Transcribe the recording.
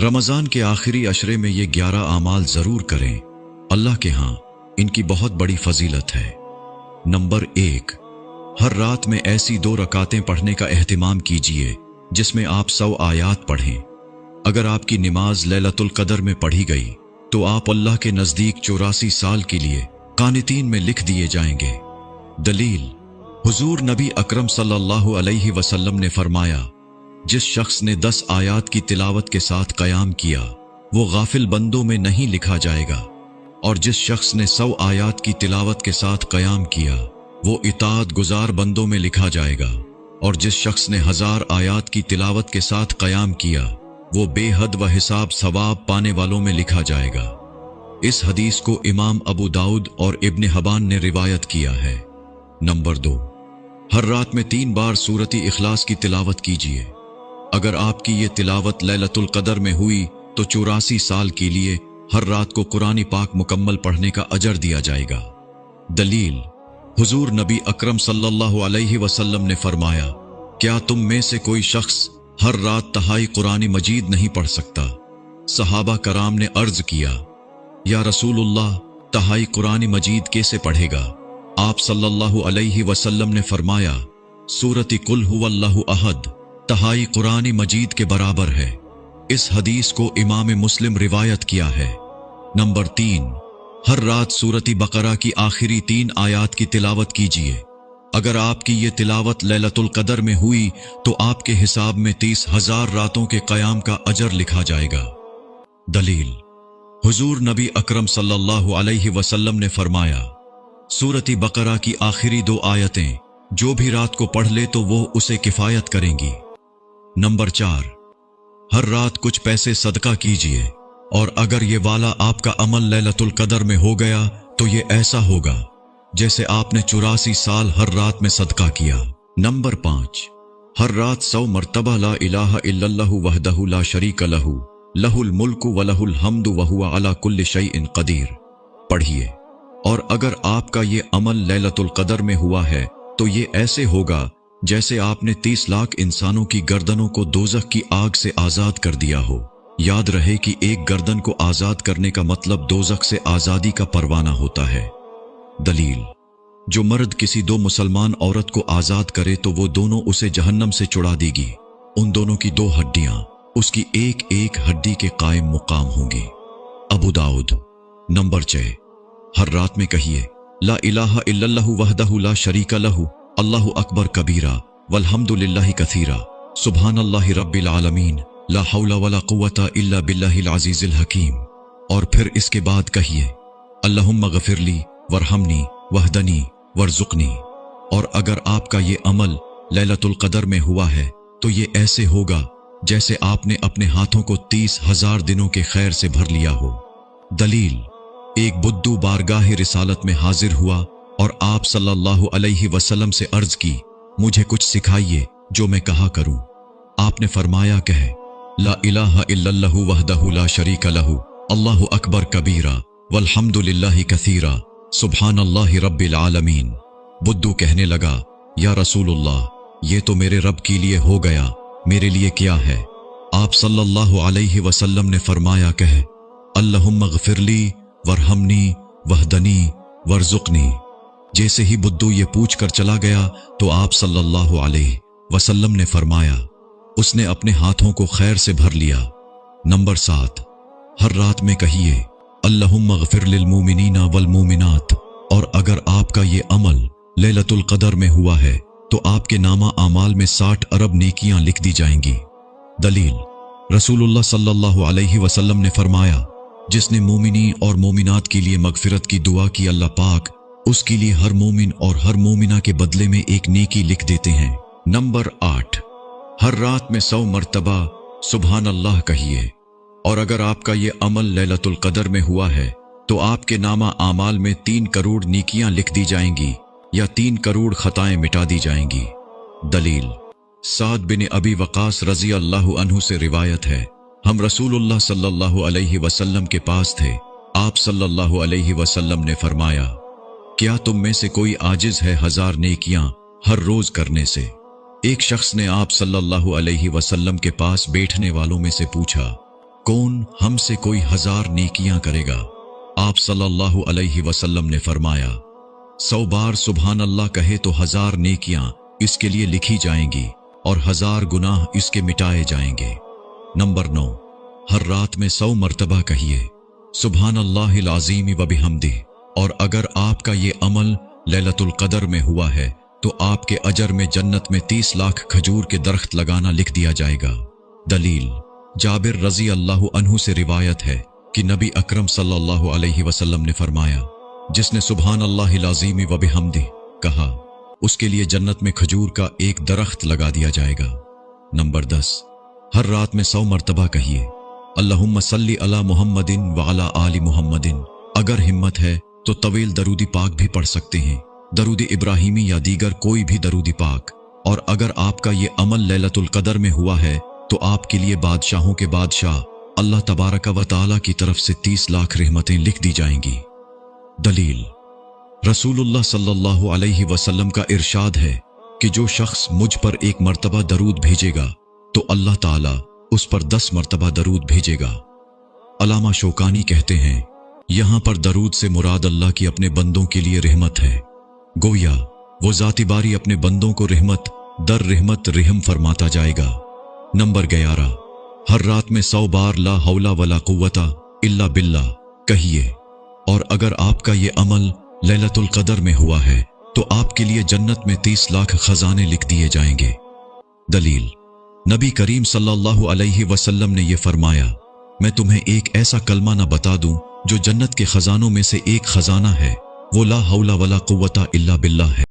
रमज़ान के आखिरी अशरे में ये 11 आमाल ज़रूर करें, अल्लाह के यहाँ इनकी बहुत बड़ी फजीलत है। नंबर 1, हर रात में ऐसी 2 रकातें पढ़ने का एहतिमाम कीजिए जिसमें आप 100 आयात पढ़ें। अगर आपकी नमाज लैलतुल क़दर में पढ़ी गई तो आप अल्लाह के नज़दीक 84 साल के लिए कानितीन में लिख दिए जाएंगे। दलील, हुजूर नबी अकरम सल्लल्लाहु अलैहि वसल्लम ने फरमाया, जिस शख्स ने 10 आयात की तिलावत के साथ क़याम किया वो गाफिल बंदों में नहीं लिखा जाएगा, और जिस शख्स ने 100 आयात की तिलावत के साथ क़याम किया वो इताअत गुजार बंदों में लिखा जाएगा, और जिस शख्स ने 1000 आयात की तिलावत के साथ क़याम किया वो बेहद व हिसाब सवाब पाने वालों में लिखा जाएगा। इस हदीस को इमाम अबू दाऊद और इब्न हबान ने रिवायत किया है। नंबर 2, हर रात में 3 बार सूरत इखलास की तिलावत कीजिए। अगर आपकी ये तिलावत लैलतुल क़दर में हुई तो 84 साल के लिए हर रात को कुरान पाक मुकम्मल पढ़ने का अजर दिया जाएगा। दलील, हुजूर नबी अकरम सल्लल्लाहु अलैहि वसल्लम ने फरमाया, क्या तुम में से कोई शख्स हर रात तहाई कुरान मजीद नहीं पढ़ सकता? सहाबा कराम ने अर्ज किया, या रसूलुल्लाह, तहाई कुरान मजीद कैसे पढ़ेगा? आप सल्लल्लाहु अलैहि वसल्लम ने फरमाया, सूरत कुल हुवल्लाहु अहद तहाई कुरान मजीद के बराबर है। इस हदीस को इमाम मुस्लिम रिवायत किया है। नंबर 3, हर रात सूरत बकरा की आखिरी 3 आयात की तिलावत कीजिए। अगर आपकी ये तिलावत लैलतुल क़दर में हुई तो आपके हिसाब में 30,000 रातों के क़याम का अजर लिखा जाएगा। दलील, हुजूर नबी अकरम सल्लल्लाहु अलैहि वसल्लम ने फरमाया, सूरत बकरा की आखिरी 2 आयतें जो भी रात को पढ़ ले तो वो उसे किफ़ायत करेंगी। नंबर 4, हर रात कुछ पैसे सदका कीजिए, और अगर ये वाला आपका अमल लैलतुल क़दर में हो गया तो ये ऐसा होगा जैसे आपने 84 साल हर रात में सदका किया। नंबर 5, हर रात 100 मरतबा ला इलाहा इल्लल्लाहु वहदहु ला शरीका लहू लहुल मुल्कु व लहुल हम्दु व हुवा अला कुल्लि शैइन क़दीर पढ़िए। और अगर आपका ये अमल लैलतुल क़दर में हुआ है तो ये ऐसे होगा जैसे आपने 30 लाख इंसानों की गर्दनों को दोज़ख की आग से आज़ाद कर दिया हो। याद रहे कि एक गर्दन को आज़ाद करने का मतलब दोज़ख से आज़ादी का परवाना होता है। दलील, जो मर्द किसी 2 मुसलमान औरत को आज़ाद करे तो वो दोनों उसे जहन्नम से छुड़ा देगी। उन दोनों की 2 हड्डियां उसकी एक एक हड्डी के कायम मुकाम होंगी। अबू दाऊद। नंबर 6, हर रात में कहिए, ला इलाहा इल्लल्लाहु वहदहु ला शरीका लहू अल्लाहु अकबर कबीरा वल्हम्दुलिल्लाहि कसीरा सुब्हानल्लाहि रब्बिल आलमीन ला हौला वला कुव्वता इल्ला बिल्लाहिल अज़ीज़िल हकीम। और फिर इसके बाद कहिए, अल्लाहुम्मा गफिरली वरहमनी वहदनी वरज़ुकनी। और अगर आपका ये अमल लैलतुल क़दर में हुआ है तो ये ऐसे होगा जैसे आपने अपने हाथों को 30,000 दिनों के खैर से भर लिया हो। दलील, एक बुद्दू बारगाह रिसालत में हाजिर हुआ और आप सल्लल्लाहु अलैहि वसल्लम से अर्ज की, मुझे कुछ सिखाइए जो मैं कहा करूं। आपने फरमाया, कहे, ला इलाहा इल्लल्लाहु वहदहु ला शरीका लहू अल्लाहु अकबर कबीरा वल्हम्दुलिल्लाहि कसीरा सुब्हानल्लाहि रब्बिल आलमीन। बुद्दू कहने लगा, या रसूलुल्लाह, ये तो मेरे रब के लिए हो गया, मेरे लिए क्या है? आप सल्लल्लाहु अलैहि वसल्लम ने फरमाया, कहे, अल्लाहुम्मा गफिरली वरहमनी वहदनी वरज़ुकनी। जैसे ही बुद्दू ये पूछ कर चला गया तो आप सल्लल्लाहु अलैहि वसल्लम ने फरमाया, उसने अपने हाथों को खैर से भर लिया। नंबर 7, हर रात में कहिए, अल्लाहुम्मा गफिर लिल मुमिनीना वल मुमिनात। और अगर आपका ये अमल लैलतुल क़दर में हुआ है तो आपके नामा आमाल में 60 अरब नेकियां लिख दी जाएंगी। दलील, रसूलुल्लाह सल्लल्लाहु अलैहि वसल्लम ने फरमाया, जिसने मोमिनी और मोमिनात के लिए मगफिरत की दुआ की, अल्लाह पाक उसके लिए हर मोमिन और हर मोमिना के बदले में एक नेकी लिख देते हैं। नंबर 8, हर रात में 100 मरतबा सुभान अल्लाह कहिए। और अगर आपका ये अमल लैलतुल क़दर में हुआ है तो आपके नामा आमाल में 3 करोड़ नेकियां लिख दी जाएंगी या 3 करोड़ खताएं मिटा दी जाएंगी। दलील, साद बिन अबी वक़ास रज़ी अल्लाहु अन्हु से रिवायत है, हम रसूलुल्लाह सल्लल्लाहु अलैहि वसल्लम के पास थे। आप सल्लल्लाहु अलैहि वसल्लम ने फरमाया, क्या तुम में से कोई आजिज है 1000 नेकियां हर रोज करने से? एक शख्स ने आप सल्लल्लाहु अलैहि वसल्लम के पास बैठने वालों में से पूछा, कौन हमसे कोई 1000 नेकियां करेगा? आप सल्लल्लाहु अलैहि वसल्लम ने फरमाया, 100 बार सुभान अल्लाह कहे तो 1000 नेकियां इसके लिए लिखी जाएंगी और 1000 गुनाह इसके मिटाए जाएंगे। नंबर 9, हर रात में 100 मर्तबा कहिए सुभान अल्लाहिल अज़ीम व बिहम्दिही, और अगर आपका ये अमल लैलतुल क़द्र में हुआ है तो आपके अजर में जन्नत में 30 लाख खजूर के दरख्त लगाना लिख दिया जाएगा। दलील, जाबिर रज़ी अल्लाहु अन्हु से रिवायत है कि नबी अकरम सल्लल्लाहु अलैहि वसल्लम ने फरमाया, जिसने सुभान अल्लाहिल अज़ीम व बिहम्दिही कहा, उसके लिए जन्नत में खजूर का एक दरख्त लगा दिया जाएगा। नंबर 10, हर रात में 100 मर्तबा कहिए अल्लाहुम्मा सल्ली अला मुहम्मदिन व अला आलि मुहम्मदिन। अगर हिम्मत है तो तवील दरूदी पाक भी पढ़ सकते हैं, दरूदी इब्राहिमी या दीगर कोई भी दरूदी पाक। और अगर आपका ये अमल लैलतुल क़द्र में हुआ है तो आपके लिए बादशाहों के बादशाह अल्लाह तबारक व तआला की तरफ से 30 लाख रहमतें लिख दी जाएंगी। दलील, रसूलुल्लाह सल्लल्लाहु अलैहि वसल्लम का इरशाद है कि जो शख्स मुझ पर एक मर्तबा दरूद भेजेगा तो अल्लाह ताला उस पर 10 मर्तबा दरूद भेजेगा। अलामा शौकानी कहते हैं, यहां पर दरूद से मुराद अल्लाह की अपने बंदों के लिए रहमत है। गोया वो ज़ाती बारी अपने बंदों को रहमत दर रहमत रहम फरमाता जाएगा। नंबर 11, हर रात में 100 बार ला हौला वला कुव्वता इल्ला बिल्लाह कहिए, और अगर आपका ये अमल लैलतुल क़द्र में हुआ है तो आपके लिए जन्नत में 30 लाख खजाने लिख दिए जाएंगे। दलील, नबी करीम सल्लल्लाहु अलैहि वसल्लम ने यह फरमाया, मैं तुम्हें एक ऐसा कलमा ना बता दूं जो जन्नत के खजानों में से एक खजाना है, वो ला हौला वला कुव्वता इल्ला बिल्लाह है।